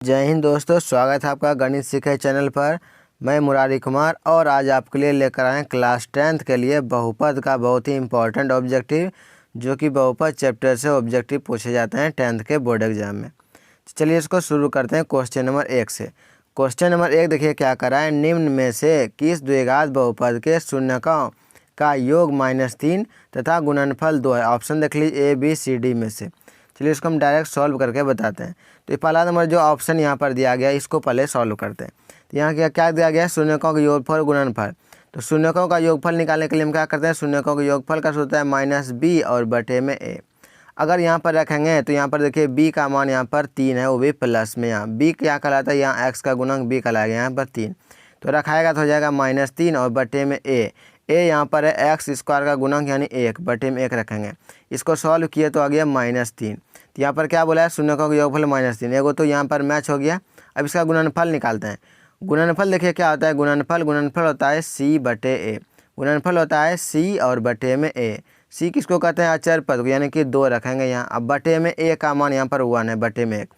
जय हिंद दोस्तों, स्वागत है आपका गणित सीखे चैनल पर। मैं मुरारी कुमार और आज आपके लिए लेकर आए क्लास 10th के लिए बहुपद का बहुत ही इंपॉर्टेंट ऑब्जेक्टिव, जो कि बहुपद चैप्टर से ऑब्जेक्टिव पूछे जाते हैं 10th के बोर्ड एग्जाम में। चलिए इसको शुरू करते हैं क्वेश्चन नंबर 1 से। क्वेश्चन नंबर 1 देखिए क्या करा है। निम्न में से किस द्विघात बहुपद के शून्यकों का योग -3 तथा गुणनफल 2 है। ऑप्शन देख लीजिए ABCD में से। चलिए इसको हम डायरेक्ट सॉल्व करके बताते हैं। तो पहला नंबर जो ऑप्शन यहाँ पर दिया गया है इसको पहले सॉल्व करते हैं। तो यहाँ क्या दिया गया है, शून्यकों का योगफल और गुणनफल। तो शून्यकों का योगफल निकालने के लिए हम क्या करते हैं, शून्यकों के योगफल का सूत्र है -b और बटे में a। अगर यहाँ पर रखेंगे तो यहाँ पर देखिए b का मान यहाँ पर 3 है, वो भी प्लस में। यहाँ b क्या कहलाता है, यहाँ x का गुणक b कहलाएगा, यहाँ पर 3 तो रखाएगा तो हो जाएगा -3 और बटे में a यहाँ पर है x स्क्वायर का गुणक यानी 1 बटे में 1 रखेंगे। इसको सॉल्व किए तो आ गया -3। तो यहाँ पर क्या बोला है, शून्यकों का योगफल -3, एगो तो यहाँ पर मैच हो गया। अब इसका गुणनफल निकालते हैं। गुणनफल देखिए क्या होता है, गुणनफल होता है c बटे a। गुणनफल होता है c और बटे में a। c किसको कहते हैं, अचर पद को, यानी कि 2 रखेंगे यहाँ। अब बटे में a का मान यहाँ पर 1 है, बटे में 1।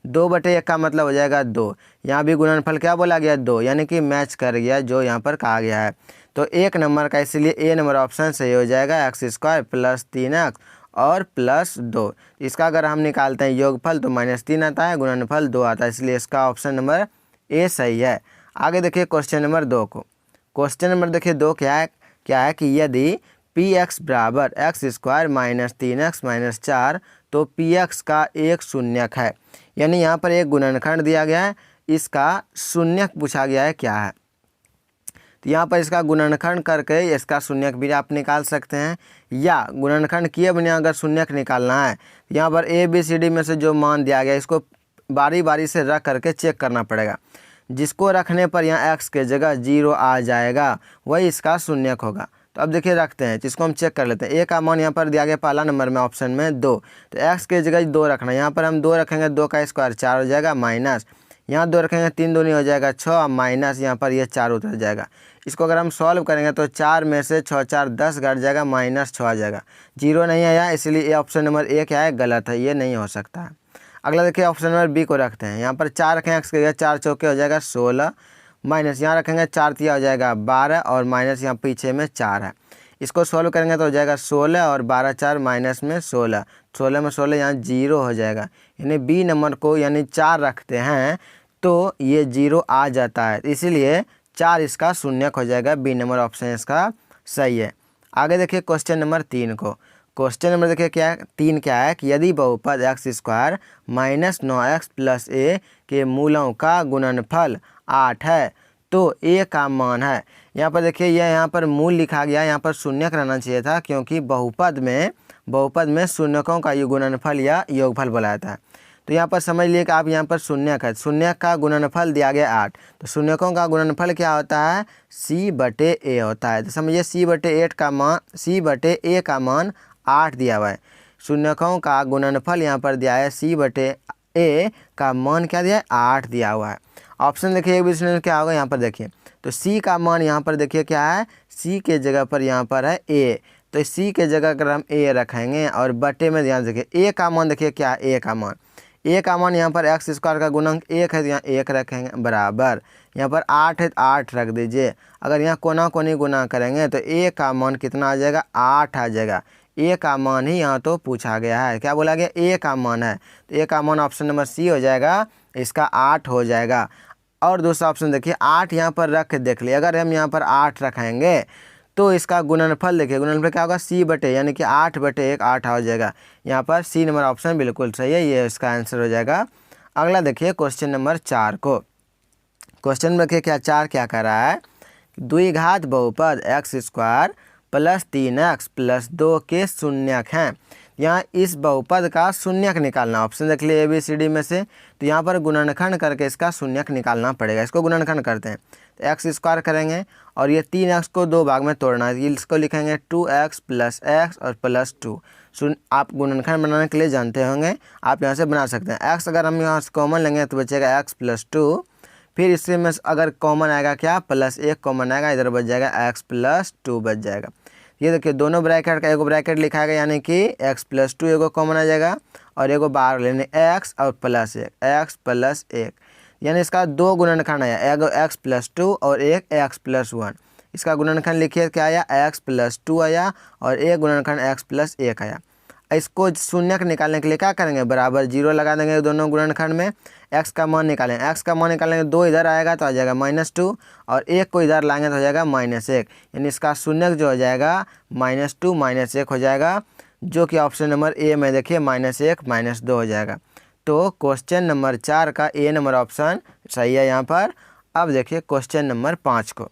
2 बटे 1 का मतलब हो जाएगा 2। यहाँ भी गुणनफल क्या बोला गया, 2, यानी कि मैच कर गया जो यहाँ पर कहा गया है। तो 1 नंबर का, इसलिए ए नंबर ऑप्शन सही हो जाएगा। x² + 3x और +2। इसका अगर हम निकालते हैं योगफल तो -3 आता है, गुणनफल 2 आता है, इसलिए इसका ऑप्शन नंबर ए सही है। आगे देखिए क्वेश्चन नंबर 2 को। क्वेश्चन नंबर देखिए 2 क्या है कि यदि px बराबर x² - 3x - 4 तो px का एक शून्यक है। यानी यहाँ पर एक गुणनखंड दिया गया है, इसका शून्यक पूछा गया है क्या है। तो यहाँ पर इसका गुणनखंड करके इसका शून्यक भी आप निकाल सकते हैं, या गुणनखंड किए बिना अगर शून्यक निकालना है यहाँ पर ABCD में से जो मान दिया गया इसको बारी बारी से रख करके चेक करना पड़ेगा। जिसको रखने पर यहाँ x के जगह 0 आ जाएगा वही इसका शून्यक होगा। तो अब देखिए रखते हैं, जिसको हम चेक कर लेते हैं। a का मान यहाँ पर दिया गया पहला नंबर में ऑप्शन में 2, तो x के जगह 2 रखना। यहाँ पर हम 2 रखेंगे, 2 का स्क्वायर 4 हो जाएगा, माइनस यहाँ 2 रखेंगे, 3 दूनी हो जाएगा 6, माइनस यहाँ पर ये 4 उतर जाएगा। इसको अगर हम सॉल्व करेंगे तो 4 में से 6 4 10 घट जाएगा, -6 आ जाएगा, 0 नहीं आया, इसलिए ये ऑप्शन नंबर 1 क्या है, गलत है, ये नहीं हो सकता है। अगला देखिए ऑप्शन नंबर बी को रखते हैं। यहाँ पर 4 रखेंगे, x के जगह 4 चौके हो जाएगा 16, माइनस यहाँ रखेंगे 4 तिया हो जाएगा 12 और माइनस यहाँ पीछे में 4 है। इसको सॉल्व करेंगे तो हो जाएगा 16 और 12 4 माइनस में 16, 16 में 16 यहाँ 0 हो जाएगा। यानी बी नंबर को यानी 4 रखते हैं तो ये 0 आ जाता है, इसीलिए 4 इसका शून्यक हो जाएगा। बी नंबर ऑप्शन इसका सही है। आगे देखिए क्वेश्चन नंबर 3 को। क्वेश्चन नंबर देखिए क्या है कि यदि बहुपद x² - 9x + a के मूलों का गुणनफल 8 है तो a का मान है। यहाँ पर देखिए यहाँ पर मूल लिखा गया, यहाँ पर शून्यक रहना चाहिए था, क्योंकि बहुपद में शून्यकों का गुणनफल या योगफल बोला जाता है। तो यहाँ पर समझ लिए कि आप यहाँ पर शून्यक है, शून्यक का गुणनफल दिया गया 8, तो शून्यकों का गुणनफल क्या होता है, c बटे a होता है। तो समझिए c बटे a का मान 8 दिया हुआ है। शून्यकों का गुणनफल यहाँ पर दिया है c बटे a का मान क्या दिया है, 8 दिया हुआ है। ऑप्शन देखिए एक भी क्या होगा, यहाँ पर देखिए तो c का मान यहाँ पर देखिए क्या है, c के जगह पर यहाँ पर है a, तो c के जगह अगर हम a रखेंगे और बटे में ध्यान देखिए a का मान देखिए क्या है, a का मान यहाँ पर x² का गुणक 1 है तो यहाँ 1 रखेंगे, बराबर यहाँ पर 8 है तो 8 रख दीजिए। अगर यहाँ कोना कोनी गुना करेंगे तो a का मान कितना आ जाएगा, 8 आ जाएगा। a का मान ही यहाँ तो पूछा गया है, क्या बोला गया, a का मान है, तो a का मान ऑप्शन नंबर सी हो जाएगा, इसका 8 हो जाएगा। और दूसरा ऑप्शन देखिए 8 यहाँ पर रख के देख लिए, अगर हम यहाँ पर 8 रखेंगे तो इसका गुणनफल देखिए, गुणनफल क्या होगा, c बटे यानी कि 8 बटे 1 8 हो जाएगा। यहाँ पर सी नंबर ऑप्शन बिल्कुल सही है, ये इसका आंसर हो जाएगा। अगला देखिए क्वेश्चन नंबर 4 को। क्वेश्चन में देखिए क्या कर रहा है, द्विघात बहुपद x² + 3x + 2 के शून्यक हैं। यहाँ इस बहुपद का शून्यक निकालना, ऑप्शन देख लिए ABCD में से। तो यहाँ पर गुणनखंड करके इसका शून्यक निकालना पड़ेगा। इसको गुणनखंड करते हैं तो x² करेंगे और ये 3x को 2 भाग में तोड़ना है, इसको लिखेंगे 2x + x और +2। आप गुणनखंड बनाने के लिए जानते होंगे, आप यहाँ से बना सकते हैं। x अगर हम यहाँ से कॉमन लेंगे तो बचेगा x + 2, फिर इससे में अगर कॉमन आएगा क्या, +1 कॉमन आएगा, इधर बच जाएगा x + 2 बच जाएगा। ये देखिए दोनों ब्रैकेट का एगो ब्रैकेट लिखा गया, यानी कि x + 2 एगो कॉमन आ जाएगा और एगो बाहर लेने x और प्लस 1, x प्लस 1, यानी इसका 2 गुणनखंड आया, एगो x प्लस 2 और एक x प्लस 1। इसका गुणनखंड लिखिए क्या आया, x प्लस 2 आया और एक गुणनखंड x प्लस 1 आया। इसको शून्य निकालने के लिए क्या करेंगे, बराबर 0 लगा देंगे दोनों गुणनखंड में। x का मान निकालेंगे, x का मान निकालेंगे 2 इधर आएगा तो आ जाएगा -2 और 1 को इधर लाएंगे तो हो जाएगा -1, यानी इसका शून्य जो हो जाएगा -2 -1 हो जाएगा, जो कि ऑप्शन नंबर ए में देखिए -1 -2 हो जाएगा। तो क्वेश्चन नंबर 4 का ए नंबर ऑप्शन सही है यहाँ पर। अब देखिए क्वेश्चन नंबर 5 को।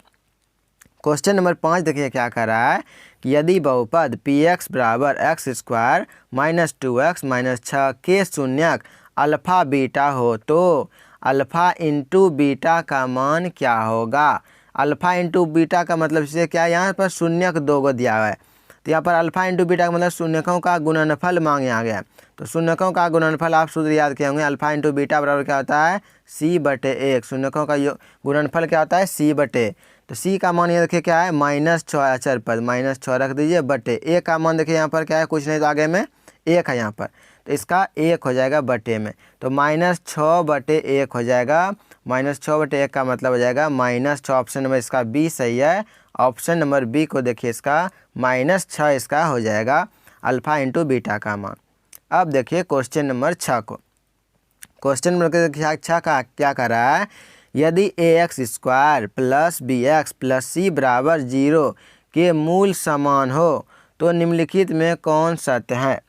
क्वेश्चन नंबर 5 देखिए क्या कर रहा है कि यदि बहुपद px बराबर x स्क्वायर -2x -6 के शून्यक अल्फ़ा बीटा हो तो अल्फ़ा इंटू बीटा का मान क्या होगा। अल्फ़ा इंटू बीटा का मतलब इसे क्या है, यहाँ पर शून्यक 2 को दिया हुआ है, तो यहाँ पर अल्फ़ा इंटू बीटा का मतलब शून्यकों का गुणनफल मांगा गया है। तो शून्यकों का गुणनफल आप सूत्र याद किए होंगे, अल्फ़ा इंटू बीटा बराबर क्या होता है, c/1। शून्यकों का गुणनफल क्या होता है, c/। तो c का मान ये देखिए क्या है, -6 अचर पद, -6 रख दीजिए बटे a का मान देखिए यहाँ पर क्या है, कुछ नहीं तो आगे में 1 है यहाँ पर, तो इसका 1 हो जाएगा बटे में, तो -6/1 हो जाएगा। -6/1 का मतलब हो जाएगा -6। ऑप्शन नंबर इसका बी सही है। ऑप्शन नंबर बी को देखिए, इसका -6 इसका हो जाएगा अल्फ़ा इंटू बीटा का मान। अब देखिए क्वेश्चन नंबर 6 को। क्वेश्चन नंबर 6 का क्या कर रहा है, यदि ax square plus bx plus c बराबर 0 के मूल समान हो तो निम्नलिखित में कौन सत्य है।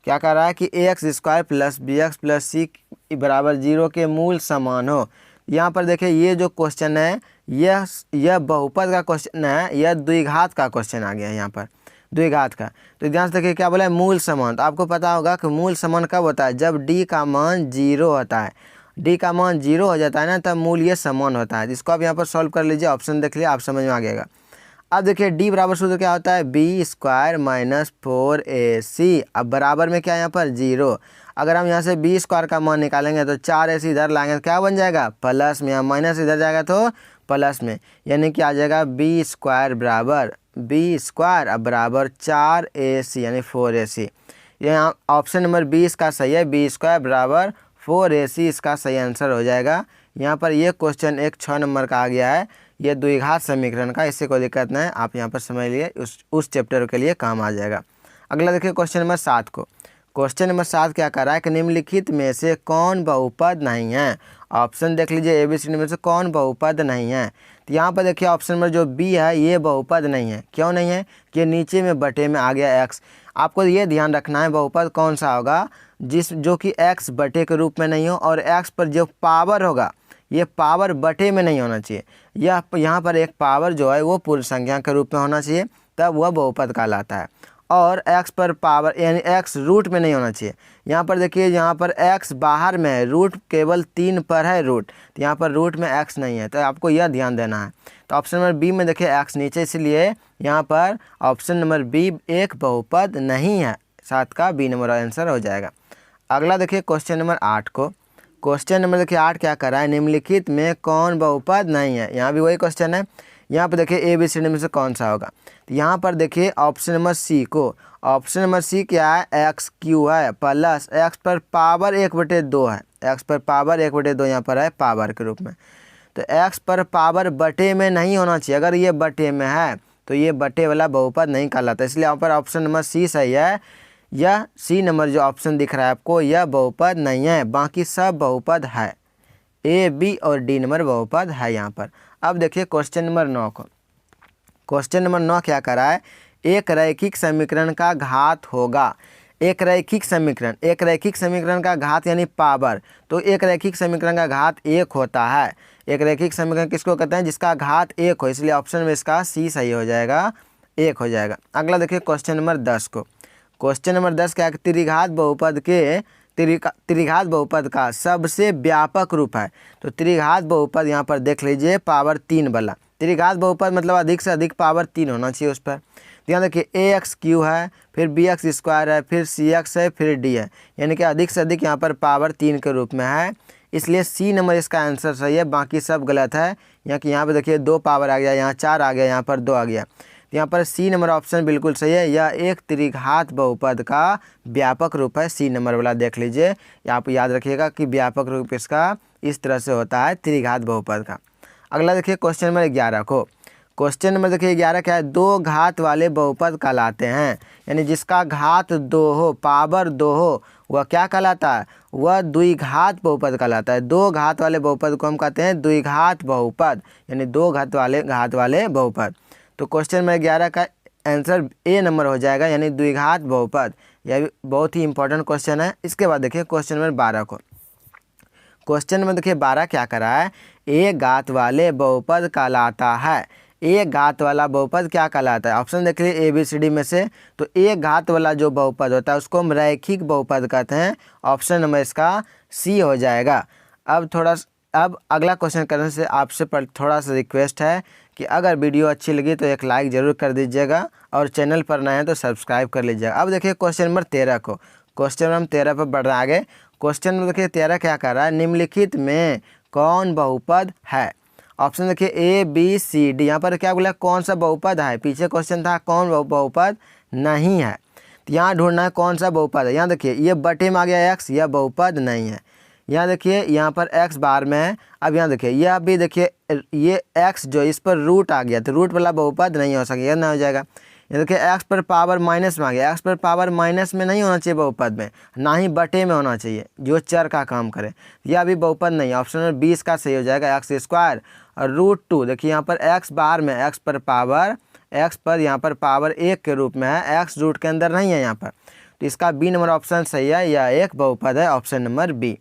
क्या कर रहा है कि ax square plus bx plus c बराबर 0 के मूल समान हो। यहाँ पर देखिए ये जो क्वेश्चन है यह बहुपद का क्वेश्चन है, यह द्विघात का क्वेश्चन आ गया है यहाँ पर, द्विघात का। तो ध्यान से देखिए क्या बोला है, मूल समान। तो आपको पता होगा कि मूल समान कब होता है, जब d का मान 0 होता है। d का मान 0 हो जाता है ना, तब मूल ये समान होता है। इसको आप यहाँ पर सॉल्व कर लीजिए, ऑप्शन देख लीजिए, आप समझ में आ जाएगा। अब देखिए d बराबर सूत्र क्या होता है, b स्क्वायर -4ac। अब बराबर में क्या है यहाँ पर 0। अगर हम यहाँ से b स्क्वायर का मान निकालेंगे तो 4ac इधर लाएंगे तो क्या बन जाएगा, प्लस में, यहाँ माइनस इधर जाएगा तो प्लस में, यानी कि आ जाएगा b स्क्वायर बराबर अब बराबर 4ac यानी 4ac। यहाँ ऑप्शन नंबर 20 का सही है, b स्क्वायर बराबर 4ac इसका सही आंसर हो जाएगा। यहाँ पर ये क्वेश्चन एक 6 नंबर का आ गया है, ये द्विघात समीकरण का, इससे कोई दिक्कत नहीं है, आप यहाँ पर समझ लिए, उस चैप्टर के लिए काम आ जाएगा। अगला देखिए क्वेश्चन नंबर 7 को। क्वेश्चन नंबर 7 क्या कर रहा है कि निम्नलिखित में से कौन बहुपद नहीं है। ऑप्शन देख लीजिए ABCD में से कौन बहुपद नहीं है। तो यहाँ पर देखिए ऑप्शन नंबर जो बी है ये बहुपद नहीं है। क्यों नहीं है, कि नीचे में बटे में आ गया x। आपको ये ध्यान रखना है बहुपद कौन सा होगा जो कि x बटे के रूप में नहीं हो, और x पर जो पावर होगा ये पावर बटे में नहीं होना चाहिए। यह यहाँ पर एक पावर जो है वो पूर्ण संख्या के रूप में होना चाहिए, तब वह बहुपद कहलाता है। और x पर पावर यानी x रूट में नहीं होना चाहिए। यहाँ पर देखिए, यहाँ पर x बाहर में है, रूट केवल 3 पर है रूट, तो यहाँ पर रूट में x नहीं है, तो आपको यह ध्यान देना है। तो ऑप्शन नंबर बी में देखिए x नीचे, इसलिए यहाँ पर ऑप्शन नंबर बी एक बहुपद नहीं है। 7 का बी नंबर आंसर हो जाएगा। अगला देखिए क्वेश्चन नंबर 8 को। क्वेश्चन नंबर देखिए 8 क्या कर रहा है, निम्नलिखित में कौन बहुपद नहीं है। यहाँ भी वही क्वेश्चन है। यहाँ पर देखिए ABCD में से कौन सा होगा। तो यहाँ पर देखिए ऑप्शन नंबर सी को, ऑप्शन नंबर सी क्या है, x³ है प्लस x पर पावर 1/2 है, x पर पावर 1/2 यहाँ पर है पावर के रूप में। तो x पर पावर बटे में नहीं होना चाहिए, अगर ये बटे में है तो ये बटे वाला बहुपद नहीं कहलाता, इसलिए यहाँ पर ऑप्शन नंबर सी सही है। यह सी नंबर जो ऑप्शन दिख रहा है आपको, यह बहुपद नहीं है, बाकी सब बहुपद है। ए, बी और डी नंबर बहुपद है यहाँ पर। अब देखिए क्वेश्चन नंबर 9 को। क्वेश्चन नंबर 9 क्या कर रहा है, एक रैखिक समीकरण का घात होगा। एक रैखिक समीकरण का घात यानी पावर, तो एक रैखिक समीकरण का घात 1 होता है। एक रैखिक समीकरण किसको कहते हैं, जिसका घात 1 हो, इसलिए ऑप्शन में इसका सी सही हो जाएगा, 1 हो जाएगा। अगला देखिए क्वेश्चन नंबर 10 को। क्वेश्चन नंबर 10 क्या है, त्रिघात बहुपद का सबसे व्यापक रूप है। तो त्रिघात बहुपद यहाँ पर देख लीजिए पावर 3 वाला त्रिघात बहुपद, मतलब अधिक से अधिक पावर 3 होना चाहिए उस पर। यहाँ देखिए AX³ है, फिर BX² है, फिर CX है, फिर D है, यानी कि अधिक से अधिक यहाँ पर पावर 3 के रूप में है, इसलिए सी नंबर इसका आंसर सही है, बाकी सब गलत है। यहाँ पर देखिए 2 पावर आ गया, यहाँ 4 आ गया, यहाँ पर 2 आ गया। तो यहाँ पर सी नंबर ऑप्शन बिल्कुल सही है। यह एक त्रिघात बहुपद का व्यापक रूप है। सी नंबर वाला देख लीजिए, आप याद रखिएगा कि व्यापक रूप इसका इस तरह से होता है त्रिघात बहुपद का। अगला देखिए क्वेश्चन नंबर 11 को। क्वेश्चन नंबर देखिए 11 क्या है, दो घात वाले बहुपद कहलाते हैं, यानी जिसका घात 2 हो, पावर 2 हो, वह क्या कहलाता है, वह द्विघात बहुपद कहलाता है। दो घात वाले बहुपद को हम कहते हैं द्विघात बहुपद, यानी दो घात वाले बहुपद। तो क्वेश्चन नंबर 11 का आंसर ए नंबर हो जाएगा, यानी द्विघात बहुपद। यह भी बहुत ही इंपॉर्टेंट क्वेश्चन है। इसके बाद देखिए क्वेश्चन नंबर 12 को। क्वेश्चन नंबर देखिए 12 क्या कर रहा है, एक घात वाले बहुपद कहलाता है। एक घात वाला बहुपद क्या कहलाता है, ऑप्शन देख लीजिए ABCD में से। तो एक घात वाला जो बहुपद होता है उसको हम रैखिक बहुपद कहते हैं। ऑप्शन नंबर इसका सी हो जाएगा। अब अगला क्वेश्चन करने से आपसे थोड़ा सा रिक्वेस्ट है कि अगर वीडियो अच्छी लगी तो एक लाइक ज़रूर कर दीजिएगा और चैनल पर नए हैं तो सब्सक्राइब कर लीजिएगा। अब देखिए क्वेश्चन नंबर 13 को। क्वेश्चन नंबर 13 पर बढ़ रहे आगे। क्वेश्चन नंबर देखिए 13 क्या कर रहा है, निम्नलिखित में कौन बहुपद है। ऑप्शन देखिए ABCD। यहाँ पर क्या बोला, कौन सा बहुपद है। पीछे क्वेश्चन था कौन बहुपद नहीं है, तो यहाँ ढूंढना है कौन सा बहुपद है। यहाँ देखिए ये बटे में आ गया x, यह बहुपद नहीं है। यहाँ देखिए यहाँ पर x बार में है। अब यहाँ देखिए यह भी देखिए ये x जो इस पर रूट आ गया, तो रूट वाला बहुपद नहीं हो सकेगा, ना हो जाएगा। ये देखिए x पर पावर माइनस में आ गया, x पर पावर माइनस में नहीं होना चाहिए बहुपद में, ना ही बटे में होना चाहिए जो चर का काम करे। यह अभी बहुपद नहीं है। ऑप्शन नंबर 20 का सही हो जाएगा, x² और √2। देखिए यहाँ पर x बार में x पर यहाँ पर पावर 1 के रूप में है, x रूट के अंदर नहीं है यहाँ पर, तो इसका बी नंबर ऑप्शन सही है। यह एक बहुपद है, ऑप्शन नंबर बी।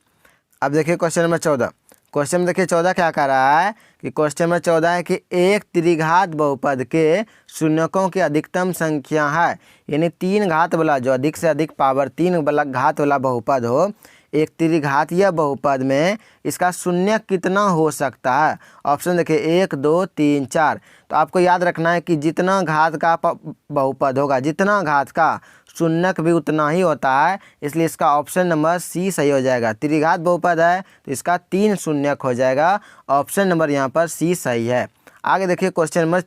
अब देखिए क्वेश्चन नंबर 14। क्वेश्चन में देखिए 14 क्या कर रहा है कि क्वेश्चन नंबर 14 है कि एक त्रिघात बहुपद के शून्यकों की अधिकतम संख्या है, यानी 3 घात वाला जो अधिक से अधिक पावर 3 वाला घात वाला बहुपद हो, एक त्रिघातीय बहुपद में इसका शून्य कितना हो सकता है। ऑप्शन देखिए 1 2 3 4। तो आपको याद रखना है कि जितना घात का बहुपद होगा, जितना घात का शून्यक भी उतना ही होता है, इसलिए इसका ऑप्शन नंबर सी सही हो जाएगा। त्रिघात बहुपद है तो इसका 3 शून्यक हो जाएगा, ऑप्शन नंबर यहाँ पर सी सही है। आगे देखिए क्वेश्चन नंबर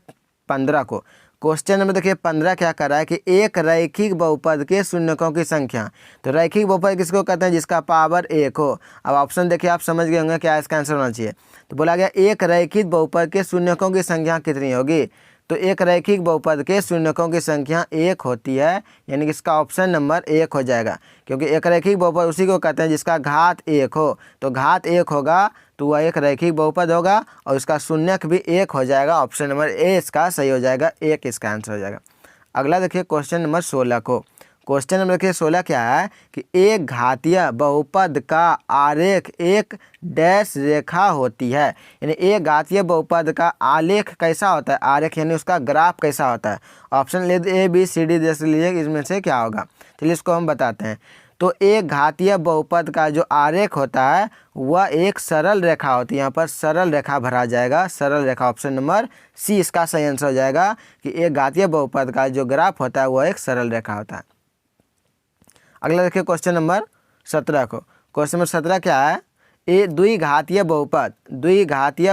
15 को। क्वेश्चन नंबर देखिए 15 क्या कर रहा है कि एक रैखिक बहुपद के शून्यकों की संख्या। तो रैखिक बहुपद किसको कहते हैं, जिसका पावर 1 हो। अब ऑप्शन देखिए आप समझ गए होंगे क्या इसका आंसर होना चाहिए। तो बोला गया एक रैखिक बहुपद के शून्यकों की संख्या कितनी होगी। तो एक रैखिक बहुपद के शून्यकों की संख्या 1 होती है, यानी कि इसका ऑप्शन नंबर 1 हो जाएगा, क्योंकि एक रैखिक बहुपद उसी को कहते हैं जिसका घात 1 हो। तो घात 1 होगा तो वह एक रैखिक बहुपद होगा और उसका शून्यक भी 1 हो जाएगा। ऑप्शन नंबर ए इसका सही हो जाएगा, 1 इसका आंसर हो जाएगा। अगला देखिए क्वेश्चन नंबर 16 को। क्वेश्चन नंबर देखिए 16 क्या है कि एक घातीय बहुपद का आरेख एक डैश रेखा होती है, यानी एक घातीय बहुपद का आलेख कैसा होता है, आरेख यानी उसका ग्राफ कैसा होता है। ऑप्शन ले ABCD देख लीजिए, इसमें से क्या होगा। चलिए इसको हम बताते हैं। तो एक घातीय बहुपद का जो आरेख होता है वह एक सरल रेखा होती है। यहाँ पर सरल रेखा भरा जाएगा, सरल रेखा। ऑप्शन नंबर सी इसका सही आंसर हो जाएगा कि एक घातीय बहुपद का जो ग्राफ होता है वह एक सरल रेखा होता है। अगला देखिए क्वेश्चन नंबर 17 को। क्वेश्चन नंबर 17 क्या है, द्विघातीय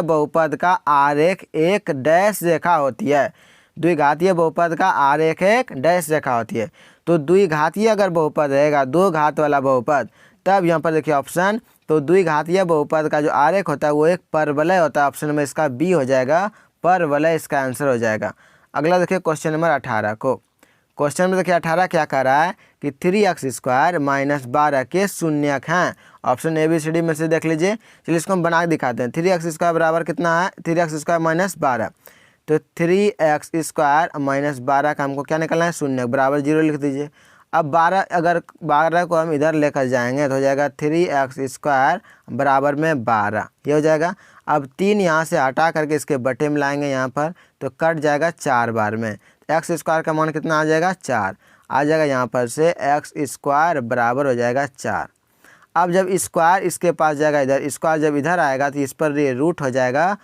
बहुपद का आरेख एक डैश रेखा होती है। द्विघातीय बहुपद का आरेख एक डैश रेखा होती है। तो द्विघातीय अगर बहुपद रहेगा, 2 घात वाला बहुपद, तब यहाँ पर देखिए ऑप्शन, तो द्विघातीय बहुपद का जो आरेख होता है वो एक परवलय होता है। ऑप्शन में इसका बी हो जाएगा, परवलय इसका आंसर हो जाएगा। अगला देखिए क्वेश्चन नंबर 18 को। क्वेश्चन में देखिए 18 क्या कर रहा है कि 3x² - 12 के शून्यक हैं। ऑप्शन ABCD में से देख लीजिए। चलिए इसको हम बना के दिखाते हैं। 3x² बराबर कितना है, 3x² - 12। तो 3x² - 12 का हमको क्या निकलना है, शून्यक, बराबर 0 लिख दीजिए। अब 12 को हम इधर लेकर जाएंगे तो हो जाएगा 3x² बराबर में 12, ये हो जाएगा। अब 3 यहाँ से हटा करके इसके बटे में लाएंगे यहाँ पर, तो कट जाएगा 4 बार में। x² का मान कितना आ जाएगा, 4 आ जाएगा। यहाँ पर से x² बराबर हो जाएगा 4। अब जब स्क्वायर इसके पास जाएगा इधर, स्क्वायर जब इधर आएगा तो इस पर ये रूट हो जाएगा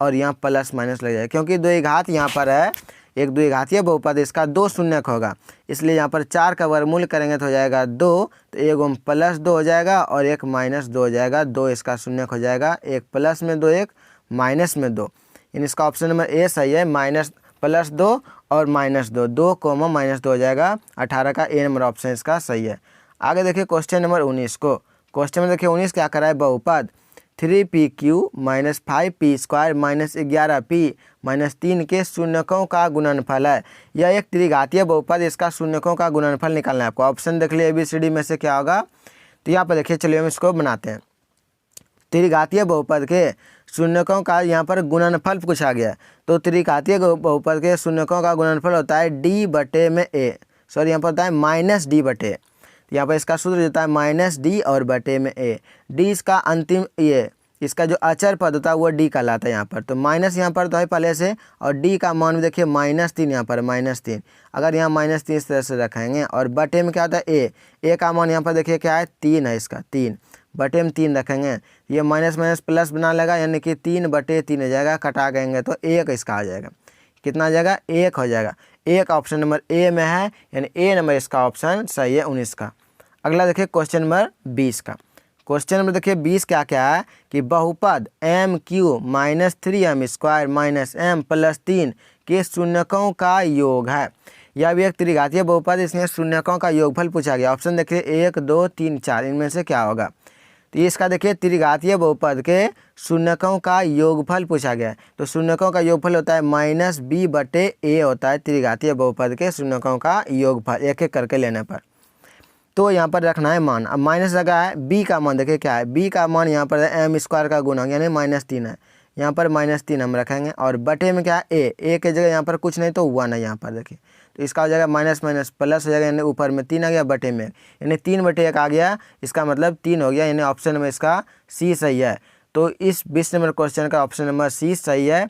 और यहाँ प्लस माइनस लग जाएगा, क्योंकि द्विघात यहाँ पर है, एक द्विघातीय बहुपद, इसका 2 शून्यक होगा, इसलिए यहाँ पर 4 का वर्गमूल करेंगे तो हो जाएगा 2। तो एक +2 हो जाएगा और एक -2 हो जाएगा, 2 इसका शून्यक हो जाएगा। एक प्लस में 2, एक माइनस में 2, यानी इसका ऑप्शन नंबर ए सही है, -+2 और -2, 2 कोमा -2 हो जाएगा। 18 का ए नंबर ऑप्शन इसका सही है। आगे देखिए क्वेश्चन नंबर 19 को। क्वेश्चन में देखिए 19 क्या करा है, बहुपद 3pq - 5p² - 11p - 3 के शून्यकों का गुणनफल है। यह एक त्रिघातीय बहुपद, इसका शून्यकों का गुणनफल निकालना है आपको। ऑप्शन देख लिए ABCD में से क्या होगा, तो यहाँ पर देखिए चलिए हम इसको बनाते हैं। त्रिघातीय बहुपद के शून्यकों का यहाँ पर गुणनफल पूछा गया है। तो त्रिघातीय बहुपद के शून्यकों का गुणनफल होता है D/a, सॉरी यहाँ पर होता है -D/a। यहाँ पर इसका सूत्र होता है -D और बटे में a। D इसका अंतिम ये इसका जो अचर पद होता है वो D कहलाता है यहाँ पर। तो माइनस यहाँ पर तो है पहले से, और D का मान भी देखिए -3 यहाँ पर -3। अगर यहाँ -3 इस तरह से रखेंगे, और बटे में क्या होता है a का मान यहाँ पर देखिए क्या है 3 है, इसका 3 बटे में 3 रखेंगे, ये माइनस माइनस प्लस बना लेगा, यानी कि 3/3 हो जाएगा। कटा करेंगे तो 1 इसका आ जाएगा। कितना आ जाएगा, 1 हो जाएगा। 1 ऑप्शन नंबर ए में है, यानी ए नंबर इसका ऑप्शन सही है 19 का। अगला देखिए क्वेश्चन नंबर 20 का। क्वेश्चन नंबर देखिए 20 क्या है कि बहुपद MQ - 3m² - m + 3 के शून्यकों का योग है। यह भी एक त्रिघातीय बहुपद, इसमें शून्यकों का योगफल पूछा गया। ऑप्शन देखिए 1, 2, 3, 4, इनमें से क्या होगा। तो इसका देखिए त्रिघातीय बहुपद के शून्यकों का योगफल पूछा गया है। तो शून्यकों का योगफल होता है -b/a होता है त्रिघातीय बहुपद के शून्यकों का योगफल, एक एक करके लेने पर। तो यहाँ पर रखना है मान। अब माइनस लगा है, b का मान देखिए क्या है, b का मान यहाँ पर m² का गुणा यानी -3 है। यहाँ पर -3 हम रखेंगे, और बटे में क्या है a के जगह यहाँ पर कुछ नहीं तो 1 है यहाँ पर देखिए। तो इसका हो जाएगा माइनस माइनस प्लस हो जाएगा, यानी ऊपर में 3 आ गया, बटे में यानी 3/1 आ गया। इसका मतलब 3 हो गया, यानी ऑप्शन नंबर इसका सी सही है। तो इस 20 नंबर क्वेश्चन का ऑप्शन नंबर सी सही है।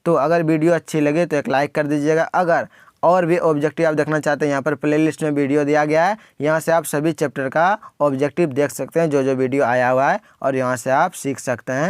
तो अगर वीडियो अच्छी लगे तो एक लाइक कर दीजिएगा। अगर और भी ऑब्जेक्टिव आप देखना चाहते हैं, यहाँ पर प्लेलिस्ट में वीडियो दिया गया है, यहाँ से आप सभी चैप्टर का ऑब्जेक्टिव देख सकते हैं, जो जो वीडियो आया हुआ है, और यहाँ से आप सीख सकते हैं।